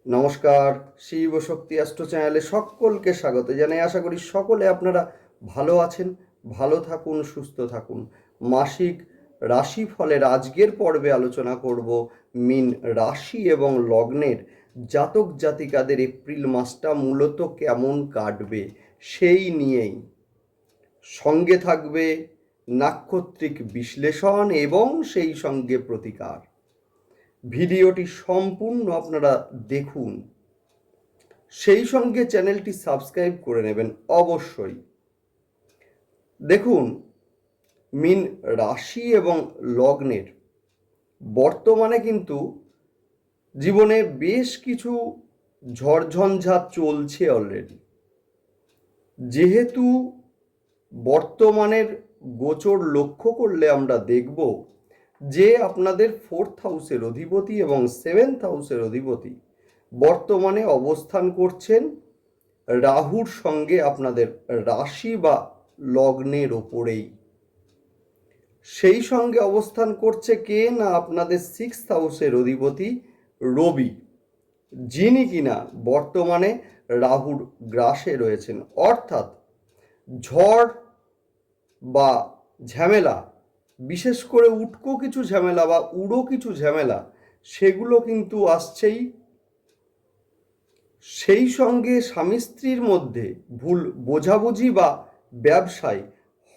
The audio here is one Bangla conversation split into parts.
নমস্কার, শিব শক্তি অ্যাস্ট্রো চ্যানেলে সকলকে স্বাগত জানাই। আশা করি সকলে আপনারা ভালো আছেন, ভালো থাকুন, সুস্থ থাকুন। মাসিক রাশিফলের আজকের পর্বে আলোচনা করব মিন রাশি এবং লগ্নের জাতক জাতিকাদের এপ্রিল মাসটা মূলত কেমন কাটবে সেই নিয়েই। সঙ্গে থাকবে নাক্ষত্রিক বিশ্লেষণ এবং সেই সঙ্গে প্রতিকার। ভিডিওটি সম্পূর্ণ আপনারা দেখুন, সেই সঙ্গে চ্যানেলটি সাবস্ক্রাইব করে নেবেন অবশ্যই। দেখুন, মিন রাশি এবং লগ্নের বর্তমানে কিন্তু জীবনে বেশ কিছু ঝড়ঝঞ্ঝাট চলছে অলরেডি। যেহেতু বর্তমানের গোচর লক্ষ্য করলে আমরা দেখব যে আপনাদের 4th হাউসের অধিপতি এবং 7th হাউসের অধিপতি বর্তমানে অবস্থান করছেন রাহুর সঙ্গে আপনাদের রাশি বা লগ্নের ওপরেই। সেই সঙ্গে অবস্থান করছে কে না আপনাদের 6th হাউসের অধিপতি রবি, যিনি কিনা বর্তমানে রাহুর গ্রাসে রয়েছেন। অর্থাৎ ঝড় বা ঝামেলা, বিশেষ করে উটকো কিছু ঝামেলা বা উড়ো কিছু ঝামেলা, সেগুলো কিন্তু আসছেই। সেই সঙ্গে স্বামী স্ত্রীর মধ্যে ভুল বোঝাবুঝি বা ব্যবসায়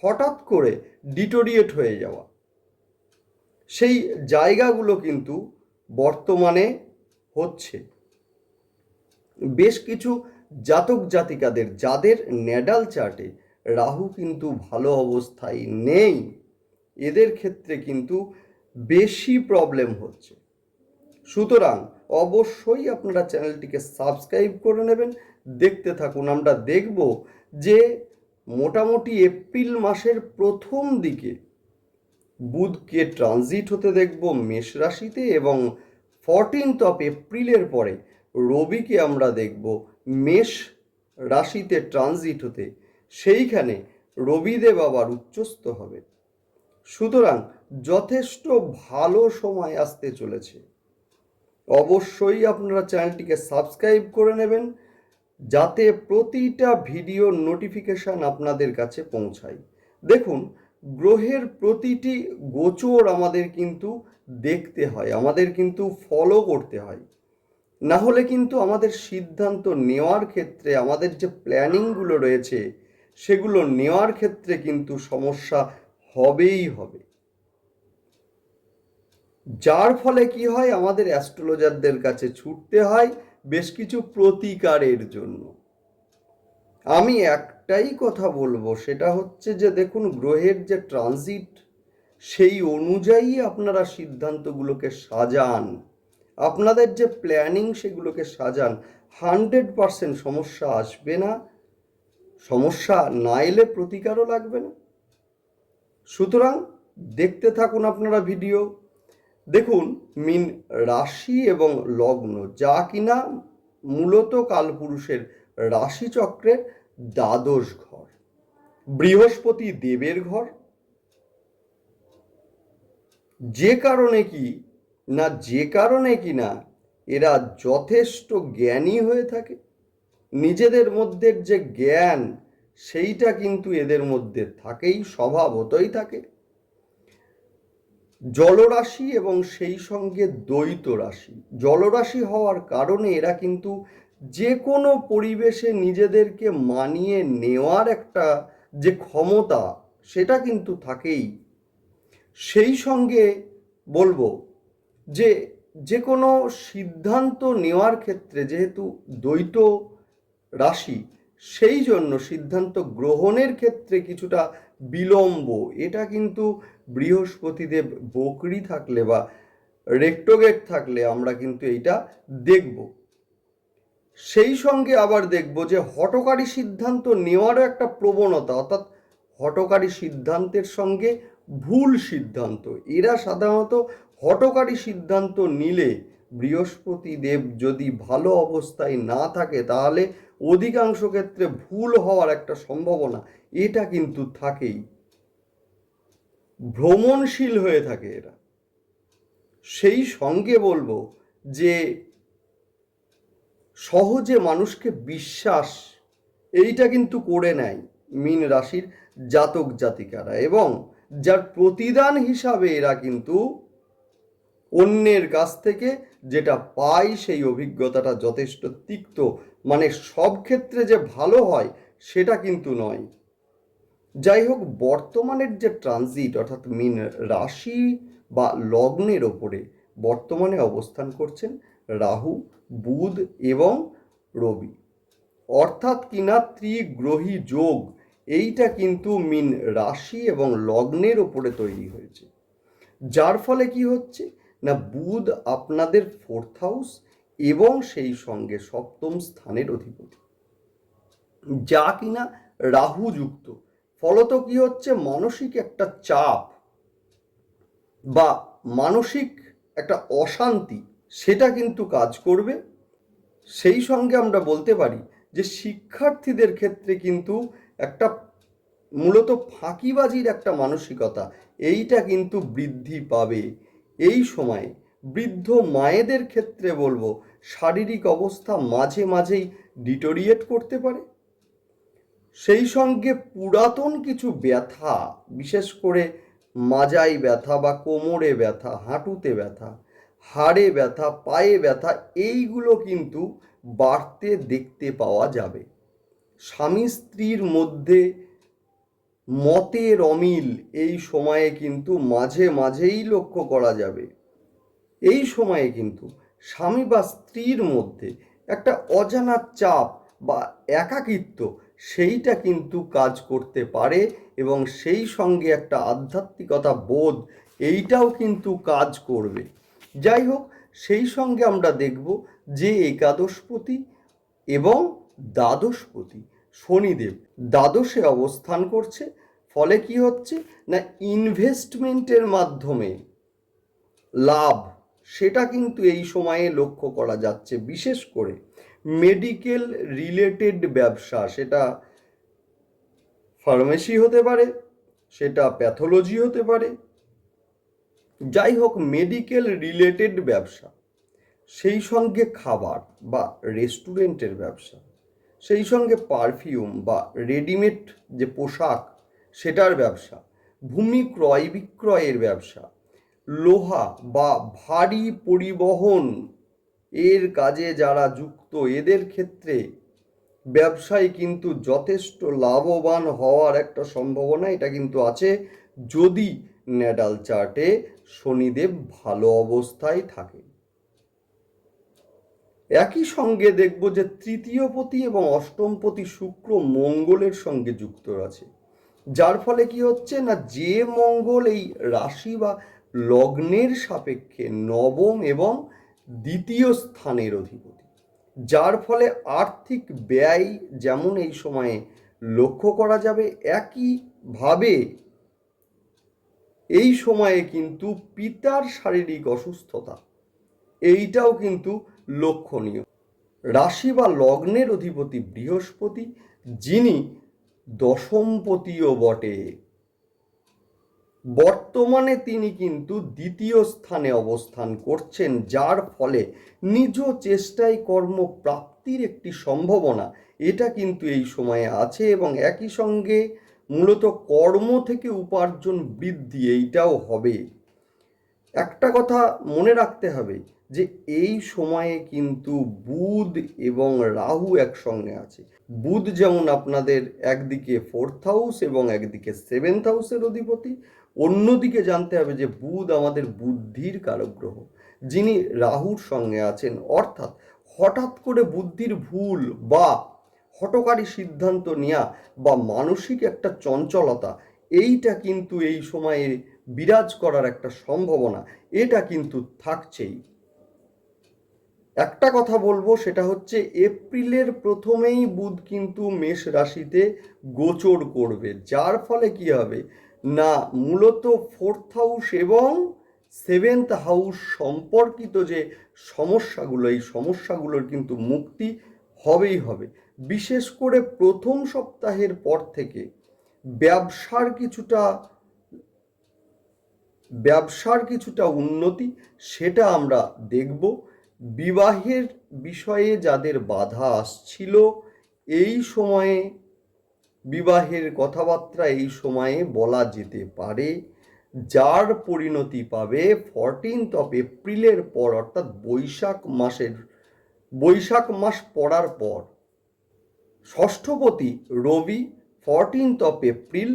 হঠাৎ করে ডিটোরিয়েট হয়ে যাওয়া, সেই জায়গাগুলো কিন্তু বর্তমানে হচ্ছে। বেশ কিছু জাতক জাতিকাদের যাদের ন্যাডাল চার্টে রাহু কিন্তু ভালো অবস্থায় নেই, এদের ক্ষেত্রে কিন্তু বেশি প্রবলেম হচ্ছে। সুতরাং অবশ্যই আপনারা চ্যানেলটিকে সাবস্ক্রাইব করে নেবেন, দেখতে থাকুন। আমরা দেখব যে মোটামুটি এপ্রিল মাসের প্রথম দিকে বুধকে ট্রানজিট হতে দেখব মেষ রাশিতে, এবং 14th অফ এপ্রিলের পরে রবিকে আমরা দেখব মেষ রাশিতে ট্রানজিট হতে। সেইখানে রবিদেব আবার উচ্চস্থ হবে। সুতরাং যথেষ্ট ভালো সময় আসতে চলেছে। অবশ্যই আপনারা চ্যানেলটিকে সাবস্ক্রাইব করে নেবেন, যাতে প্রতিটা ভিডিওর নোটিফিকেশান আপনাদের কাছে পৌঁছায়। দেখুন, গ্রহের প্রতিটি গোচর আমাদের কিন্তু দেখতে হয়, আমাদের কিন্তু ফলো করতে হয়। না হলে কিন্তু আমাদের সিদ্ধান্ত নেওয়ার ক্ষেত্রে, আমাদের যে প্ল্যানিংগুলো রয়েছে সেগুলো নেওয়ার ক্ষেত্রে কিন্তু সমস্যা হবেই হবে। যার ফলে কি হয়, আমাদের অ্যাস্ট্রোলজারদের কাছে ছুটতে হয় বেশ কিছু প্রতিকারের জন্য। আমি একটাই কথা বলবো, সেটা হচ্ছে যে দেখুন, গ্রহের যে ট্রানজিট সেই অনুযায়ী আপনারা সিদ্ধান্তগুলোকে সাজান, আপনাদের যে প্ল্যানিং সেগুলোকে সাজান। 100% সমস্যা আসবে না, সমস্যা না এলে প্রতিকারও লাগবে না। সুতরাং দেখতে থাকুন আপনারা ভিডিও। দেখুন, মিন রাশি এবং লগ্ন যা কিনা মূলত কালপুরুষের রাশিচক্রের দ্বাদশ ঘর, বৃহস্পতি দেবের ঘর। যে কারণে কি না এরা যথেষ্ট জ্ঞানী হয়ে থাকে। নিজেদের মধ্যে যে জ্ঞান সেইটা কিন্তু এদের মধ্যে থাকেই, স্বভাবতই থাকে। জলরাশি এবং সেই সঙ্গে দ্বৈত রাশি। জলরাশি হওয়ার কারণে এরা কিন্তু যে কোনো পরিবেশে নিজেদেরকে মানিয়ে নেওয়ার একটা যে ক্ষমতা, সেটা কিন্তু থাকেই। সেই সঙ্গে বলবো যে যে কোনো সিদ্ধান্ত নেওয়ার ক্ষেত্রে, যেহেতু দ্বৈত রাশি, সেই জন্য সিদ্ধান্ত গ্রহণের ক্ষেত্রে কিছুটা বিলম্ব। এটা কিন্তু বৃহস্পতিদেব বকরি থাকলে বা রেক্টোগেট থাকলে আমরা কিন্তু এইটা দেখব। সেই সঙ্গে আবার দেখব যে হঠকারী সিদ্ধান্ত নেওয়ারও একটা প্রবণতা, অর্থাৎ হঠকারী সিদ্ধান্তের সঙ্গে ভুল সিদ্ধান্ত। এরা সাধারণত হঠকারী সিদ্ধান্ত নিলে, বৃহস্পতি দেব যদি ভালো অবস্থায় না থাকে, তাহলে অধিকাংশ ক্ষেত্রে ভুল হওয়ার একটা সম্ভাবনা এটা কিন্তু থাকেই। ভ্রমণশীল হয়ে থাকে এরা। সেই সঙ্গে বলবো যে সহজে মানুষকে বিশ্বাস এইটা কিন্তু করে নেয় মীন রাশির জাতক জাতিকারা, এবং যার প্রতিদান হিসাবে এরা কিন্তু অন্যের কাছ থেকে যেটা পায় সেই অভিজ্ঞতাটা যথেষ্ট তিক্ত, মানে সব ক্ষেত্রে যে ভালো হয় সেটা কিন্তু নয়। যাই হোক, বর্তমানের যে ট্রানজিট অর্থাৎ মীন রাশি বা লগ্নের ওপরে বর্তমানে অবস্থান করছেন রাহু, বুধ এবং রবি, অর্থাৎ কিনা ত্রিগ্রহী যোগ, এইটা কিন্তু মীন রাশি এবং লগ্নের ওপরে তৈরি হয়েছে। যার ফলে কি হচ্ছে না, বুধ আপনাদের 4th হাউস এবং সেই সঙ্গে সপ্তম স্থানের অধিপতি, যা কিনা রাহু যুক্ত। ফলত কি হচ্ছে, মানসিক একটা চাপ বা মানসিক একটা অশান্তি সেটা কিন্তু কাজ করবে। সেই সঙ্গে আমরা বলতে পারি যে শিক্ষার্থীদের ক্ষেত্রে কিন্তু একটা মূলত ফাঁকিবাজির একটা মানসিকতা এইটা কিন্তু বৃদ্ধি পাবে এই সময়ে। বৃদ্ধ মায়েদের ক্ষেত্রে বলবো শারীরিক অবস্থা মাঝে মাঝেই ডিটোরিয়েট করতে পারে। সেই সঙ্গে পুরাতন কিছু ব্যথা, বিশেষ করে মাজায় ব্যথা বা কোমরে ব্যথা, হাঁটুতে ব্যথা, হাড়ে ব্যথা, পায়ে ব্যথা, এইগুলো কিন্তু বাড়তে দেখতে পাওয়া যাবে। স্বামী স্ত্রীর মধ্যে মতের অমিল এই সময়ে কিন্তু মাঝে মাঝেই লক্ষ্য করা যাবে। এই সময়ে কিন্তু স্বামী বা স্ত্রীর মধ্যে একটা অজানা চাপ বা একাকিত্ব সেইটা কিন্তু কাজ করতে পারে, এবং সেই সঙ্গে একটা আধ্যাত্মিকতা বোধ এইটাও কিন্তু কাজ করবে। যাই হোক, সেই সঙ্গে আমরা দেখব যে একাদশপতি এবং দ্বাদশপতি শনিদেব দ্বাদশে অবস্থান করছে। ফলে কি হচ্ছে না, ইনভেস্টমেন্টের মাধ্যমে লাভ সেটা কিন্তু এই সময়ে লক্ষ্য করা যাচ্ছে। বিশেষ করে মেডিকেল রিলেটেড ব্যবসা, সেটা ফার্মেসি হতে পারে, সেটা প্যাথোলজি হতে পারে, যাই হোক মেডিকেল রিলেটেড ব্যবসা, সেই সঙ্গে খাবার বা রেস্টুরেন্টের ব্যবসা, সেই সঙ্গে পারফিউম বা রেডিমেড যে পোশাক সেটার ব্যবসা, ভূমি ক্রয় বিক্রয়ের ব্যবসা, লোহা বা ভারী পরিবহন এর কাজে যারা যুক্ত এদের ক্ষেত্রে ব্যবসায় কিন্তু যথেষ্ট লাভবান হওয়ার একটা সম্ভাবনা এটা কিন্তু আছে, যদি ন্যাটাল চার্টে শনিদেব ভালো অবস্থায় থাকে। একই সঙ্গে দেখব যে তৃতীয়পতি এবং অষ্টমপতি শুক্র মঙ্গলের সঙ্গে যুক্ত আছে, যার ফলে কি হচ্ছে না, যে মঙ্গল এই রাশি বা লগ্নের সাপেক্ষে নবম এবং দ্বিতীয় স্থানের অধিপতি, যার ফলে আর্থিক ব্যয় যেমন এই সময়ে লক্ষ্য করা যাবে, একইভাবে এই সময়ে কিন্তু পিতার শারীরিক অসুস্থতা এইটাও কিন্তু লক্ষণীয়। রাশি বা লগ্নের অধিপতি বৃহস্পতি, যিনি দশমপতিও বটে, বর্তমানে তিনি কিন্তু দ্বিতীয় স্থানে অবস্থান করছেন, যার ফলে নিজ চেষ্টায় কর্মপ্রাপ্তির একটি সম্ভাবনা এটা কিন্তু এই সময়ে আছে, এবং একই সঙ্গে মূলত কর্ম থেকে উপার্জন বৃদ্ধি এইটাও হবে। একটা কথা মনে রাখতে হবে যে এই সময়ে কিন্তু বুধ এবং রাহু একসঙ্গে আছে। বুধ যেমন আপনাদের একদিকে 4th হাউস এবং একদিকে 7th হাউসের অধিপতি, অন্যদিকে জানতে হবে যে বুধ আমাদের বুদ্ধির কারক গ্রহ, যিনি রাহুর সঙ্গে আছেন। অর্থাৎ হঠাৎ করে বুদ্ধির ভুল বা হঠকারী সিদ্ধান্ত নেওয়া বা মানসিক একটা চঞ্চলতা এইটা কিন্তু এই সময়ে বিরাজ করার একটা সম্ভাবনা এটা কিন্তু থাকছেই। একটা কথা বলবো, সেটা হচ্ছে এপ্রিলের প্রথমেই বুধ কিন্তু মেষ রাশিতে গোচর করবে, যার ফলে কি হবে না, মূলত 4th হাউস এবং 7th হাউস সম্পর্কিত যে সমস্যাগুলো, এই সমস্যাগুলোর কিন্তু মুক্তি হবেই হবে। বিশেষ করে প্রথম সপ্তাহের পর থেকে ব্যবসার কিছুটা উন্নতি সেটা আমরা দেখব। বিবাহের বিষয়ে যাদের বাধা আসছিল এই সময়ে বিবাহের কথাবার্তা এই সময়ে বলা যেতে পারে, যার পরিণতি পাবে 14th of এপ্রিলের পর, অর্থাৎ বৈশাখ মাস পড়ার পর। ষষ্ঠপতি রবি 14th of এপ্রিল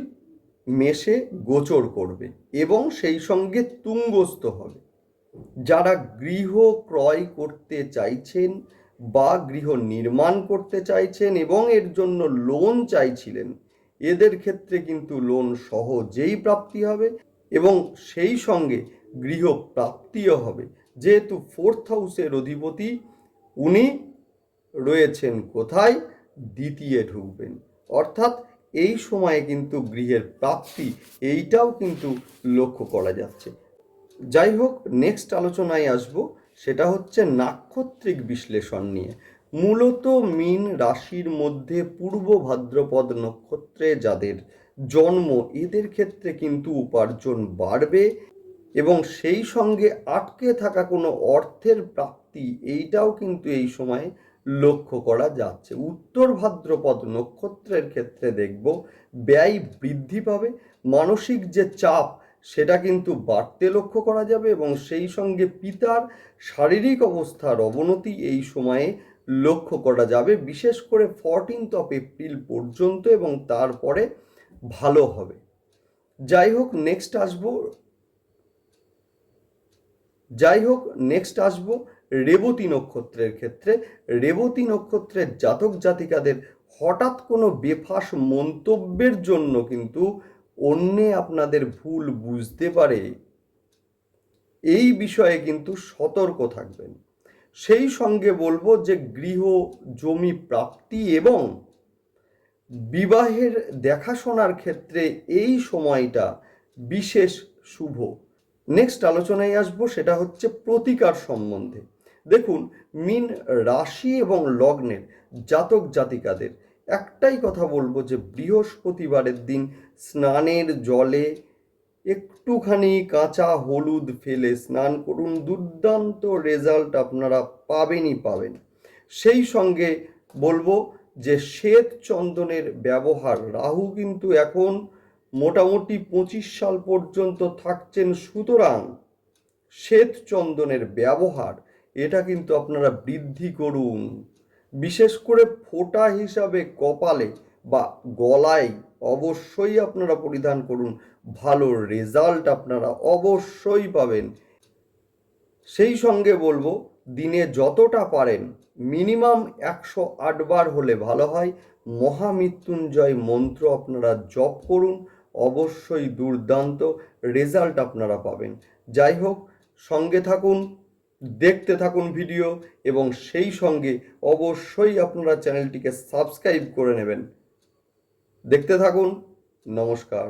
মেষে গোচর করবে এবং সেই সঙ্গে তুঙ্গস্থ হবে। যারা গৃহ ক্রয় করতে চাইছেন বা গৃহ নির্মাণ করতে চাইছেন এবং এর জন্য লোন চাইছিলেন, এদের ক্ষেত্রে কিন্তু লোন সহজেই প্রাপ্তি হবে এবং সেই সঙ্গে গৃহ প্রাপ্তিও হবে, যেহেতু 4th হাউসের অধিপতি উনি রয়েছেন কোথায়? দ্বিতীয় ঢুকবেন, অর্থাৎ এই সময়ে কিন্তু গৃহের প্রাপ্তি এইটাও কিন্তু লক্ষ্য করা যাচ্ছে। যাই হোক, নেক্সট আলোচনায় আসব, সেটা হচ্ছে নাক্ষত্রিক বিশ্লেষণ নিয়ে। মূলত মীন রাশির মধ্যে পূর্ব ভাদ্রপদ নক্ষত্রে যাদের জন্ম, এদের ক্ষেত্রে কিন্তু উপার্জন বাড়বে এবং সেই সঙ্গে আটকে থাকা কোনো অর্থের প্রাপ্তি এইটাও কিন্তু এই সময়ে লক্ষ্য করা যাচ্ছে। উত্তর ভাদ্রপদ নক্ষত্রের ক্ষেত্রে দেখব ব্যয় বৃদ্ধি পাবে, মানসিক যে চাপ সেটা কিন্তু বাড়তে লক্ষ্য করা যাবে এবং সেই সঙ্গে পিতার শারীরিক অবস্থার অবনতি এই সময়ে লক্ষ্য করা যাবে, বিশেষ করে 14th of এপ্রিল পর্যন্ত এবং তারপরে ভালো হবে। যাই হোক, নেক্সট আসবো রেবতী নক্ষত্রের ক্ষেত্রে। রেবতী নক্ষত্রের জাতক জাতিকাদের হঠাৎ কোনো বেফাঁস মন্তব্যের জন্য কিন্তু অন্যে আপনাদের ভুল বুঝতে পারে, এই বিষয়ে কিন্তু সতর্ক থাকবেন। সেই সঙ্গে বলবো যে গৃহ জমি প্রাপ্তি এবং বিবাহের দেখাশোনার ক্ষেত্রে এই সময়টা বিশেষ শুভ। নেক্সট আলোচনায় আসবো, সেটা হচ্ছে প্রতিকার সম্বন্ধে। দেখুন, মীন রাশি এবং লগ্নের জাতক জাতিকাদের একটাই কথা বলবো যে বৃহস্পতিবারের দিন স্নানের জলে একটুখানি কাঁচা হলুদ ফেলে স্নান করুন, দুর্দান্ত রেজাল্ট আপনারা পাবেন। সেই সঙ্গে বলবো যে শ্বেত চন্দনের ব্যবহার, রাহু কিন্তু এখন মোটামুটি 25 সাল পর্যন্ত থাকছেন, সুতরাং শ্বেত চন্দনের ব্যবহার এটা কিন্তু আপনারা বৃদ্ধি করুন। বিশেষ করে ফোঁটা হিসাবে কপালে বা গলায় অবশ্যই আপনারা পরিধান করুন, ভালো রেজাল্ট আপনারা অবশ্যই পাবেন। সেই সঙ্গে বলবো দিনে যতটা পারেন মিনিমাম 108 বার হলে ভালো হয় মহামৃত্যুঞ্জয় মন্ত্র আপনারা জপ করুন, অবশ্যই দুর্দান্ত রেজাল্ট আপনারা পাবেন। যাই হোক, সঙ্গে থাকুন, দেখতে থাকুন ভিডিও এবং সেই সঙ্গে অবশ্যই আপনারা চ্যানেলটিকে সাবস্ক্রাইব করে নেবেন। দেখতে থাকুন। নমস্কার।